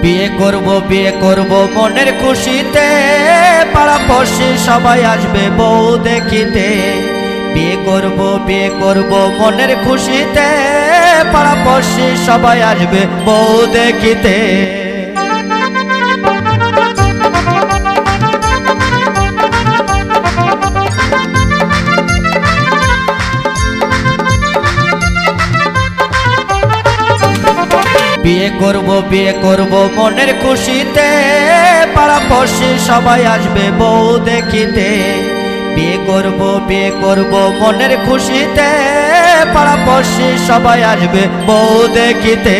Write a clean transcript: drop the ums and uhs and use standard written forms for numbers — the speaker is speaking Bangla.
বিয়ে করব মনের খুশিতে, পাড়াপড়শি সবাই আসবে বউ দেখিতে। বিয়ে করব মনের খুশিতে, পাড়াপড়শি সবাই আসবে বউ দেখিতে। বিয়ে করব মনের খুশিতে, পাড়াপড়শি সবাই আসবে বউ দেখিতে। বিয়ে করব মনের খুশিতে, পাড়াপড়শি সবাই আসবে বউ দেখিতে।